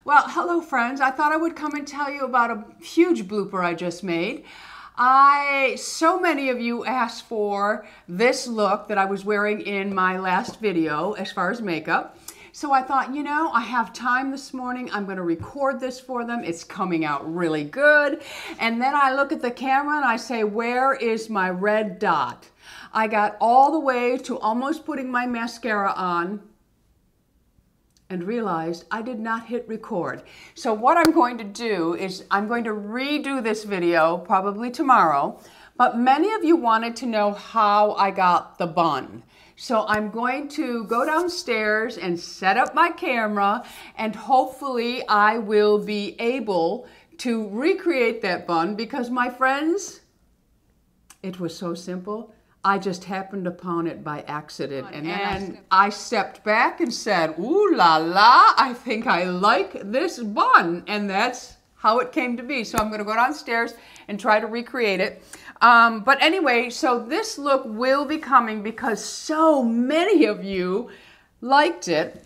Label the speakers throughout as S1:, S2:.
S1: Well, hello friends. I thought I would come and tell you about a huge blooper I just made. So many of you asked for this look that I was wearing in my last video as far as makeup. So I thought, you know, I have time this morning. I'm going to record this for them. It's coming out really good. And then I look at the camera and I say, where is my red dot? I got all the way to almost putting my mascara on and realized I did not hit record. So what I'm going to do is I'm going to redo this video probably tomorrow, but many of you wanted to know how I got the bun. So I'm going to go downstairs and set up my camera, and hopefully I will be able to recreate that bun because, my friends, it was so simple. I just happened upon it by accident, and then I stepped back and said, ooh la la, I think I like this bun, and that's how it came to be. So I'm going to go downstairs and try to recreate it. But anyway, so this look will be coming because so many of you liked it.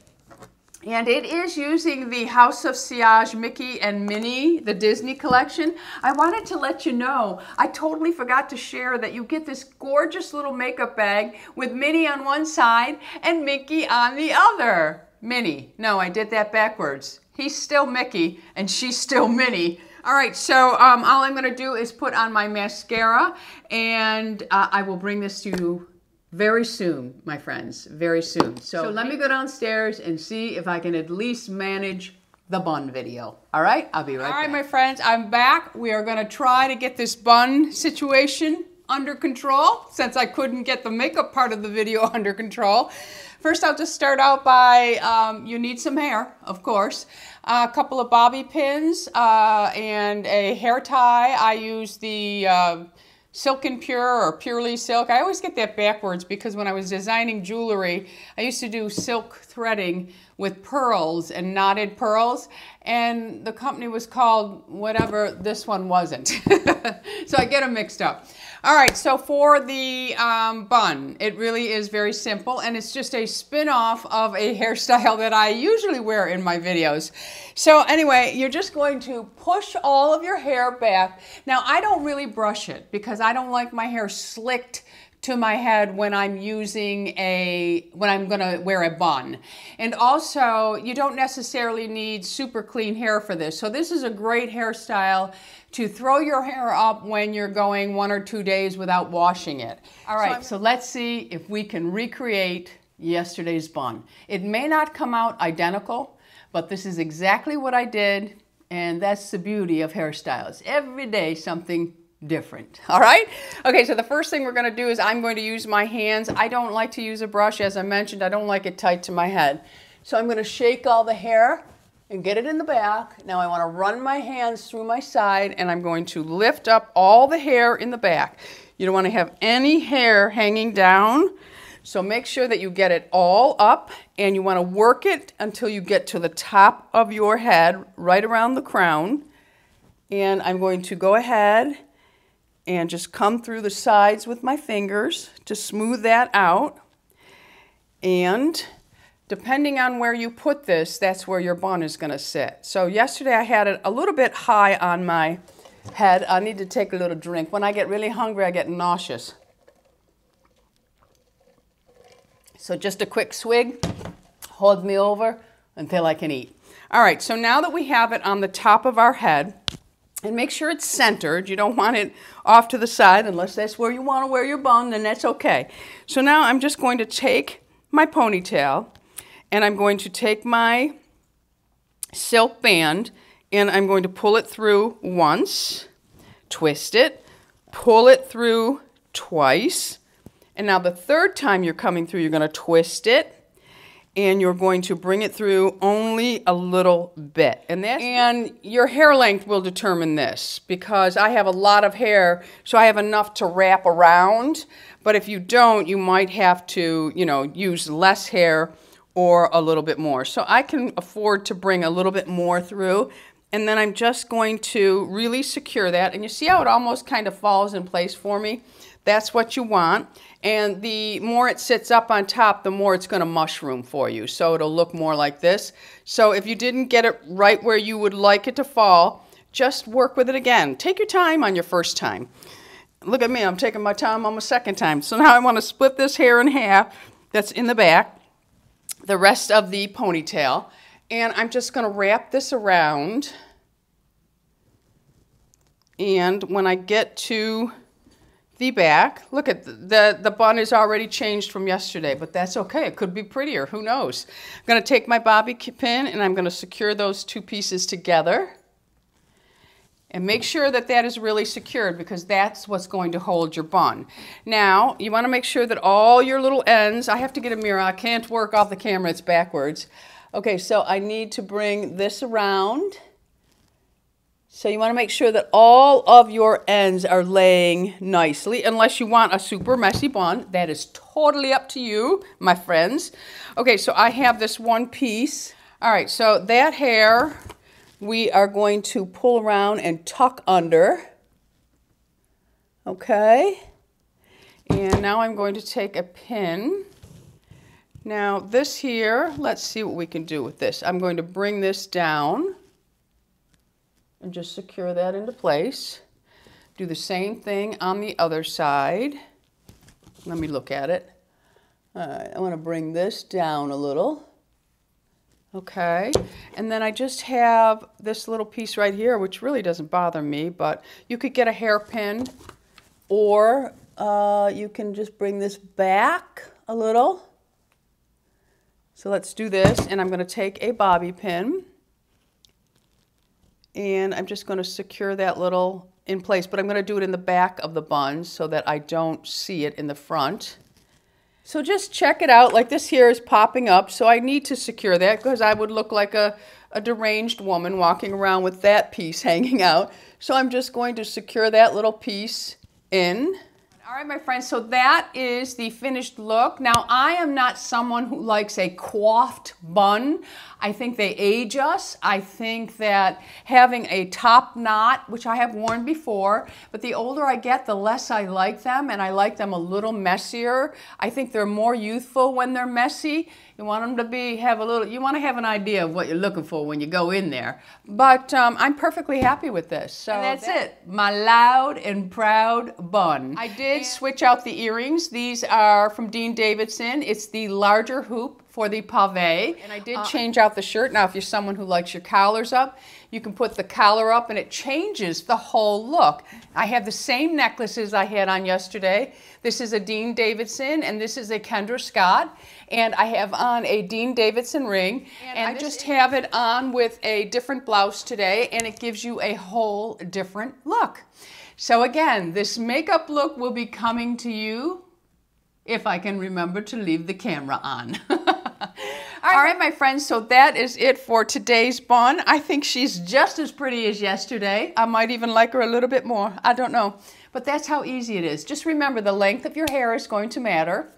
S1: And it is using the House of Siage Mickey and Minnie, the Disney collection. I wanted to let you know, I totally forgot to share that you get this gorgeous little makeup bag with Minnie on one side and Mickey on the other. Minnie. No, I did that backwards. He's still Mickey and she's still Minnie. All right, so all I'm going to do is put on my mascara, and I will bring this to you very soon, my friends, very soon. So let me go downstairs and see if I can at least manage the bun video. All right, I'll be right back. All right, my friends, I'm back. We are gonna try to get this bun situation under control since I couldn't get the makeup part of the video under control. First, I'll just start out by, you need some hair, of course, a couple of bobby pins and a hair tie. I use the Silk and Pure or Purely Silk. I always get that backwards because when I was designing jewelry, I used to do silk threading with pearls and knotted pearls, and the company was called whatever this one wasn't. So I get them mixed up. All right, so for the bun, it really is very simple, and it's just a spin-off of a hairstyle that I usually wear in my videos. So anyway, you're just going to push all of your hair back. Now, I don't really brush it because I don't like my hair slicked to my head when I'm when I'm gonna wear a bun. And also, you don't necessarily need super clean hair for this. So this is a great hairstyle to throw your hair up when you're going 1 or 2 days without washing it. All right, so let's see if we can recreate yesterday's bun. It may not come out identical, but this is exactly what I did, and that's the beauty of hairstyles. Every day something different. All right? Okay, so the first thing we're going to do is I'm going to use my hands. I don't like to use a brush. As I mentioned, I don't like it tight to my head. So I'm going to shake all the hair and get it in the back. Now I want to run my hands through my side, and I'm going to lift up all the hair in the back. You don't want to have any hair hanging down. So make sure that you get it all up, and you want to work it until you get to the top of your head, right around the crown. And I'm going to go ahead and just come through the sides with my fingers to smooth that out. And depending on where you put this, that's where your bun is going to sit. So yesterday I had it a little bit high on my head. I need to take a little drink. When I get really hungry, I get nauseous. So just a quick swig, hold me over until I can eat. All right, so now that we have it on the top of our head, and make sure it's centered. You don't want it off to the side unless that's where you want to wear your bun, then that's okay. So now I'm just going to take my ponytail, and I'm going to take my silk band, and I'm going to pull it through once, twist it, pull it through twice, and now the third time you're coming through, you're going to twist it, and you're going to bring it through only a little bit. And your hair length will determine this, because I have a lot of hair, so I have enough to wrap around. But if you don't, you might have to, you know, use less hair or a little bit more. So I can afford to bring a little bit more through. And then I'm just going to really secure that. And you see how it almost kind of falls in place for me? That's what you want. And the more it sits up on top, the more it's going to mushroom for you. So it'll look more like this. So if you didn't get it right where you would like it to fall, just work with it again. Take your time on your first time. Look at me, I'm taking my time on my second time. So now I want to split this hair in half that's in the back, the rest of the ponytail. And I'm just going to wrap this around. And when I get to the back, look at the bun is already changed from yesterday, but that's okay. It could be prettier. Who knows? I'm going to take my bobby pin and I'm going to secure those two pieces together. And make sure that that is really secured because that's what's going to hold your bun. Now, you want to make sure that all your little ends, I have to get a mirror. I can't work off the camera. It's backwards. Okay, so I need to bring this around. So you want to make sure that all of your ends are laying nicely, unless you want a super messy bun. That is totally up to you, my friends. Okay, so I have this one piece. All right, so that hair we are going to pull around and tuck under. Okay. And now I'm going to take a pin. Now this here, let's see what we can do with this. I'm going to bring this down and just secure that into place. Do the same thing on the other side. Let me look at it. All right, I want to bring this down a little. Okay, and then I just have this little piece right here, which really doesn't bother me, but you could get a hairpin, or you can just bring this back a little. So let's do this, and I'm going to take a bobby pin, and I'm just going to secure that little in place, but I'm going to do it in the back of the bun so that I don't see it in the front. So just check it out. Like this here is popping up, so I need to secure that because I would look like a deranged woman walking around with that piece hanging out. So I'm just going to secure that little piece in. All right, my friends, so that is the finished look. Now, I am not someone who likes a coiffed bun. I think they age us. I think that having a top knot, which I have worn before, but the older I get, the less I like them, and I like them a little messier. I think they're more youthful when they're messy. You want them to you want to have an idea of what you're looking for when you go in there. But I'm perfectly happy with this. So and that's it, my loud and proud bun. I did switch out the earrings. These are from Dean Davidson. It's the larger hoop for the pave. And I did change out the shirt. Now, if you're someone who likes your collars up, you can put the collar up and it changes the whole look. I have the same necklaces I had on yesterday. This is a Dean Davidson and this is a Kendra Scott. And I have on a Dean Davidson ring. And I just have it on with a different blouse today, and it gives you a whole different look. So again, this makeup look will be coming to you if I can remember to leave the camera on. All right, my friends, so that is it for today's bun. I think she's just as pretty as yesterday. I might even like her a little bit more. I don't know. But that's how easy it is. Just remember, the length of your hair is going to matter.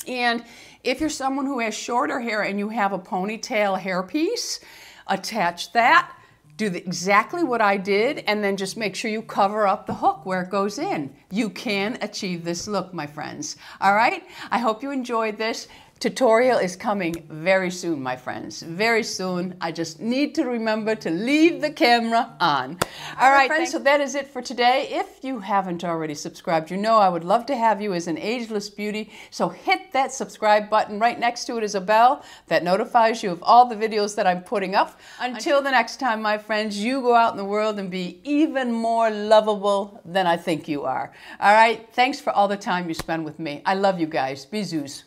S1: And if you're someone who has shorter hair and you have a ponytail hairpiece, attach that. Do exactly what I did, and then just make sure you cover up the hook where it goes in. You can achieve this look, my friends. All right? I hope you enjoyed this. Tutorial is coming very soon, my friends. Very soon. I just need to remember to leave the camera on. All right, friends, so that is it for today. If you haven't already subscribed, you know I would love to have you as an ageless beauty. So hit that subscribe button. Right next to it is a bell that notifies you of all the videos that I'm putting up. Until the next time, my friends, you go out in the world and be even more lovable than I think you are. All right, thanks for all the time you spend with me. I love you guys. Bisous.